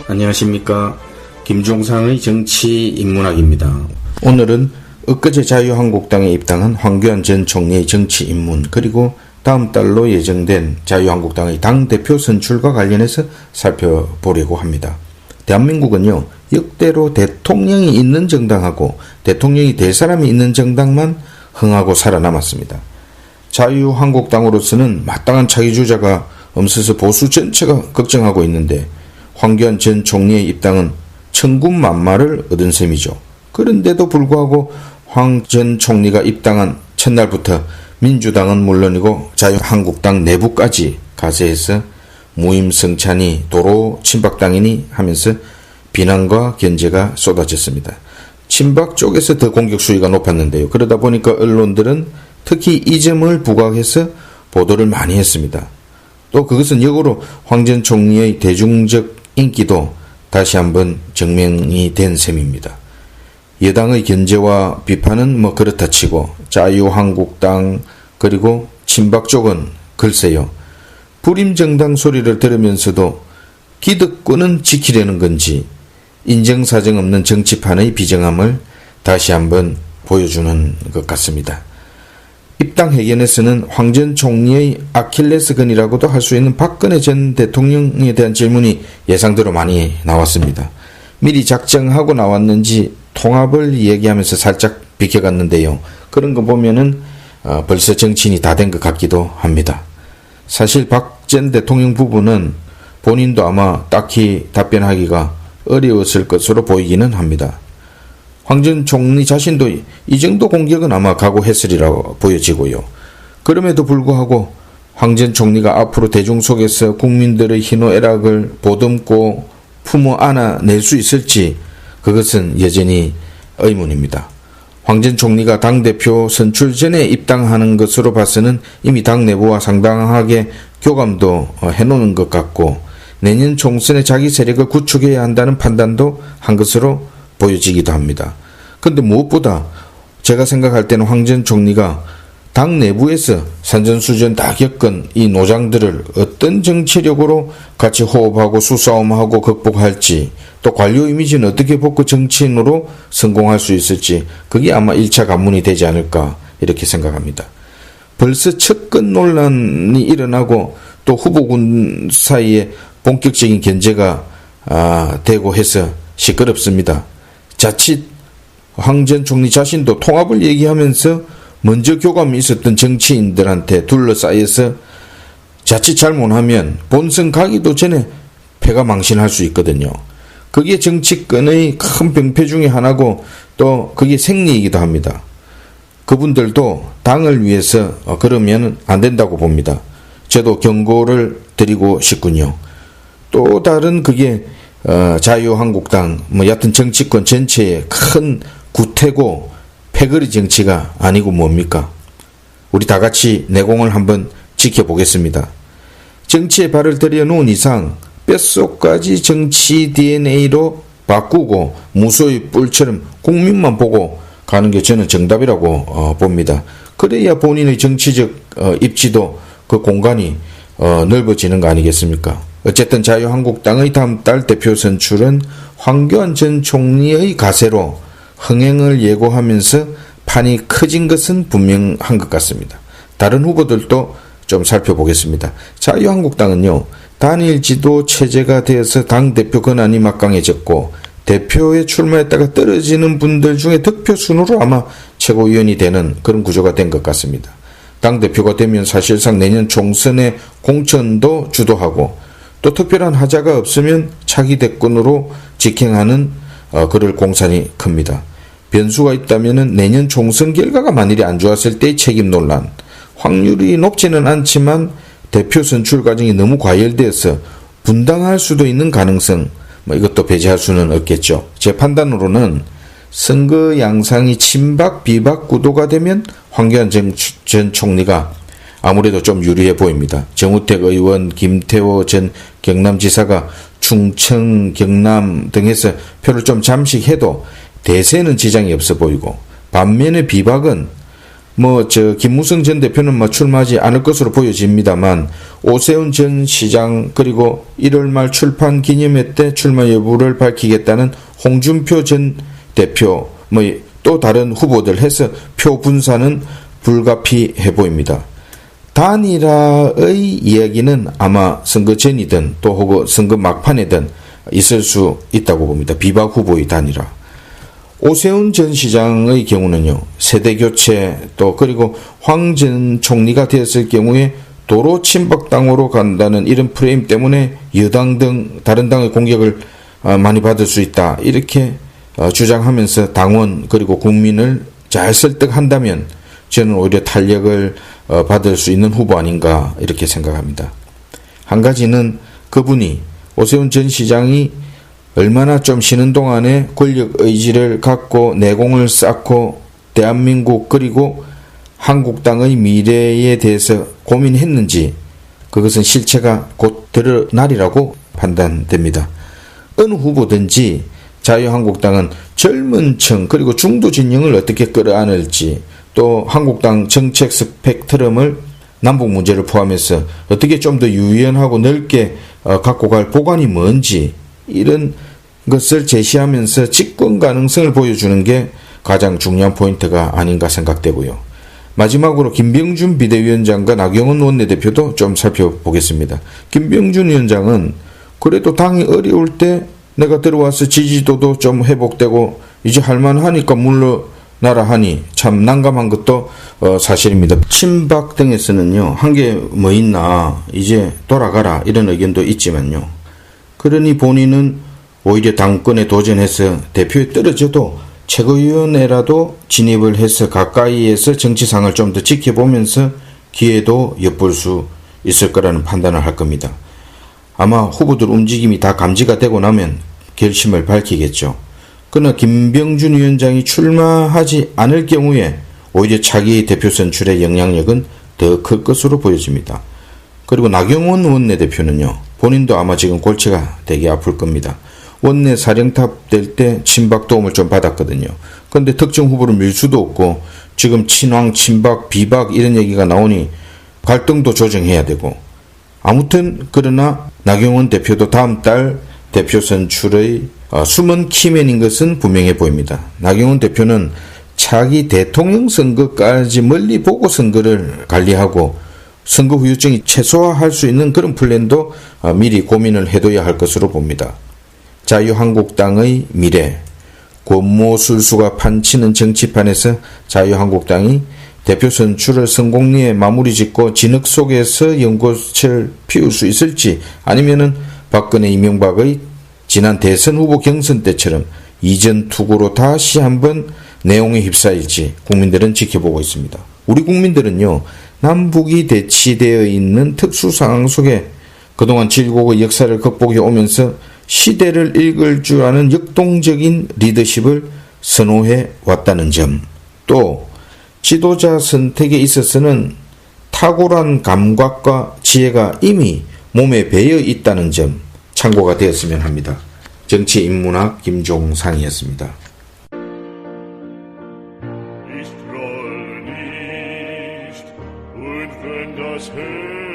안녕하십니까. 김종상의 정치인문학입니다. 오늘은 엊그제 자유한국당에 입당한 황교안 전 총리의 정치 입문, 그리고 다음 달로 예정된 자유한국당의 당대표 선출과 관련해서 살펴보려고 합니다. 대한민국은요, 역대로 대통령이 있는 정당하고 대통령이 될 사람이 있는 정당만 흥하고 살아남았습니다. 자유한국당으로서는 마땅한 차기주자가 없어서 보수 전체가 걱정하고 있는데, 황교안 전 총리의 입당은 천군만마를 얻은 셈이죠. 그런데도 불구하고 황 전 총리가 입당한 첫날부터 민주당은 물론이고 자유한국당 내부까지 가세해서 무임승차니 도로 친박당이니 하면서 비난과 견제가 쏟아졌습니다. 친박 쪽에서 더 공격 수위가 높았는데요. 그러다 보니까 언론들은 특히 이 점을 부각해서 보도를 많이 했습니다. 또 그것은 역으로 황 전 총리의 대중적 인기도 다시 한번 증명이 된 셈입니다. 여당의 견제와 비판은 그렇다 치고 자유한국당 그리고 친박 쪽은 글쎄요, 불임정당 소리를 들으면서도 기득권은 지키려는 건지 인정사정 없는 정치판의 비정함을 다시 한번 보여주는 것 같습니다. 입당 회견에서는 황 전 총리의 아킬레스건이라고도 할 수 있는 박근혜 전 대통령에 대한 질문이 예상대로 많이 나왔습니다. 미리 작정하고 나왔는지 통합을 얘기하면서 살짝 비켜갔는데요. 그런 거 보면은 벌써 정치인이 다 된 것 같기도 합니다. 사실 박 전 대통령 부부는 본인도 아마 딱히 답변하기가 어려웠을 것으로 보이기는 합니다. 황 전 총리 자신도 이 정도 공격은 아마 각오했으리라고 보여지고요. 그럼에도 불구하고 황 전 총리가 앞으로 대중 속에서 국민들의 희노애락을 보듬고 품어 안아낼 수 있을지, 그것은 여전히 의문입니다. 황 전 총리가 당대표 선출 전에 입당하는 것으로 봐서는 이미 당 내부와 상당하게 교감도 해놓는 것 같고, 내년 총선에 자기 세력을 구축해야 한다는 판단도 한 것으로 보여지기도 합니다. 그런데 무엇보다 제가 생각할 때는 황 전 총리가 당 내부에서 산전수전 다 겪은 이 노장들을 어떤 정치력으로 같이 호흡하고 수싸움하고 극복할지, 또 관료 이미지는 어떻게 벗고 정치인으로 성공할 수 있을지, 그게 아마 1차 관문이 되지 않을까 이렇게 생각합니다. 벌써 측근 논란이 일어나고 또 후보군 사이에 본격적인 견제가 되고 해서 시끄럽습니다. 자칫 황 전 총리 자신도 통합을 얘기하면서 먼저 교감이 있었던 정치인들한테 둘러싸여서 자칫 잘못하면 본선 가기도 전에 패가 망신할 수 있거든요. 그게 정치권의 큰 병폐 중에 하나고, 또 그게 생리이기도 합니다. 그분들도 당을 위해서 그러면 안 된다고 봅니다. 저도 경고를 드리고 싶군요. 또 다른 그게 자유한국당 여하튼 정치권 전체의 큰 구태고 패거리 정치가 아니고 뭡니까? 우리 다 같이 내공을 한번 지켜보겠습니다. 정치에 발을 들여놓은 이상 뼛속까지 정치 DNA로 바꾸고 무소의 뿔처럼 국민만 보고 가는 게 저는 정답이라고 봅니다. 그래야 본인의 정치적 입지도 그 공간이 넓어지는 거 아니겠습니까? 어쨌든 자유한국당의 다음 달 대표 선출은 황교안 전 총리의 가세로 흥행을 예고하면서 판이 커진 것은 분명한 것 같습니다. 다른 후보들도 좀 살펴보겠습니다. 자유한국당은요, 단일 지도 체제가 되어서 당대표 권한이 막강해졌고, 대표에 출마했다가 떨어지는 분들 중에 득표 순으로 아마 최고위원이 되는 그런 구조가 된 것 같습니다. 당대표가 되면 사실상 내년 총선의 공천도 주도하고, 또 특별한 하자가 없으면 차기 대권으로 직행하는 그럴 공산이 큽니다. 변수가 있다면 내년 총선 결과가 만일이 안 좋았을 때의 책임 논란, 확률이 높지는 않지만 대표 선출 과정이 너무 과열되어서 분당할 수도 있는 가능성, 이것도 배제할 수는 없겠죠. 제 판단으로는 선거 양상이 친박 비박 구도가 되면 황교안 전 총리가 아무래도 좀 유리해 보입니다. 정우택 의원, 김태호 전 경남지사가 충청, 경남 등에서 표를 좀 잠식해도 대세는 지장이 없어 보이고, 반면에 비박은 김무성 전 대표는 출마하지 않을 것으로 보여집니다만 오세훈 전 시장 그리고 1월 말 출판 기념회 때 출마 여부를 밝히겠다는 홍준표 전 대표 또 다른 후보들 해서 표 분산은 불가피해 보입니다. 단일화의 이야기는 아마 선거 전이든 또 혹은 선거 막판에든 있을 수 있다고 봅니다. 비박 후보의 단일화. 오세훈 전 시장의 경우는요, 세대교체 또 그리고 황 전 총리가 되었을 경우에 도로 친박당으로 간다는 이런 프레임 때문에 여당 등 다른 당의 공격을 많이 받을 수 있다. 이렇게 주장하면서 당원 그리고 국민을 잘 설득한다면 저는 오히려 탄력을 받을 수 있는 후보 아닌가 이렇게 생각합니다. 한 가지는 그분이 오세훈 전 시장이 얼마나 좀 쉬는 동안에 권력 의지를 갖고 내공을 쌓고 대한민국 그리고 한국당의 미래에 대해서 고민했는지 그것은 실체가 곧 드러나리라고 판단됩니다. 어느 후보든지 자유한국당은 젊은 층 그리고 중도 진영을 어떻게 끌어안을지 또 한국당 정책 스펙트럼을 남북 문제를 포함해서 어떻게 좀 더 유연하고 넓게 갖고 갈 보관이 뭔지 이런 것을 제시하면서 집권 가능성을 보여주는 게 가장 중요한 포인트가 아닌가 생각되고요. 마지막으로 김병준 비대위원장과 나경원 원내대표도 좀 살펴보겠습니다. 김병준 위원장은 그래도 당이 어려울 때 내가 들어와서 지지도도 좀 회복되고 이제 할만하니까 물러나라 하니 참 난감한 것도 사실입니다. 친박 등에서는요, 한 게 뭐 있나 이제 돌아가라 이런 의견도 있지만요. 그러니 본인은 오히려 당권에 도전해서 대표에 떨어져도 최고위원회라도 진입을 해서 가까이에서 정치상을 좀 더 지켜보면서 기회도 엿볼 수 있을 거라는 판단을 할 겁니다. 아마 후보들 움직임이 다 감지가 되고 나면 결심을 밝히겠죠. 그러나 김병준 위원장이 출마하지 않을 경우에 오히려 차기 대표 선출의 영향력은 더 클 것으로 보여집니다. 그리고 나경원 원내대표는요, 본인도 아마 지금 골치가 되게 아플 겁니다. 원내 사령탑 될 때 친박 도움을 좀 받았거든요. 그런데 특정 후보를 밀 수도 없고 지금 친황, 친박, 비박 이런 얘기가 나오니 갈등도 조정해야 되고 아무튼 그러나 나경원 대표도 다음 달 대표 선출의 숨은 키맨인 것은 분명해 보입니다. 나경원 대표는 차기 대통령 선거까지 멀리 보고 선거를 관리하고 선거 후유증이 최소화할 수 있는 그런 플랜도 미리 고민을 해둬야 할 것으로 봅니다. 자유한국당의 미래, 권모술수가 판치는 정치판에서 자유한국당이 대표 선출을 성공리에 마무리 짓고 진흙 속에서 연꽃을 피울 수 있을지 아니면은 박근혜 이명박의 지난 대선 후보 경선 때처럼 이전 투구로 다시 한번 내용에 휩싸일지 국민들은 지켜보고 있습니다. 우리 국민들은요, 남북이 대치되어 있는 특수 상황 속에 그동안 질곡의 역사를 극복해 오면서 시대를 읽을 줄 아는 역동적인 리더십을 선호해 왔다는 점, 또 지도자 선택에 있어서는 탁월한 감각과 지혜가 이미 몸에 배어 있다는 점 참고가 되었으면 합니다. 정치인문학 김종상이었습니다. Ich troll nicht, und wenn das Herz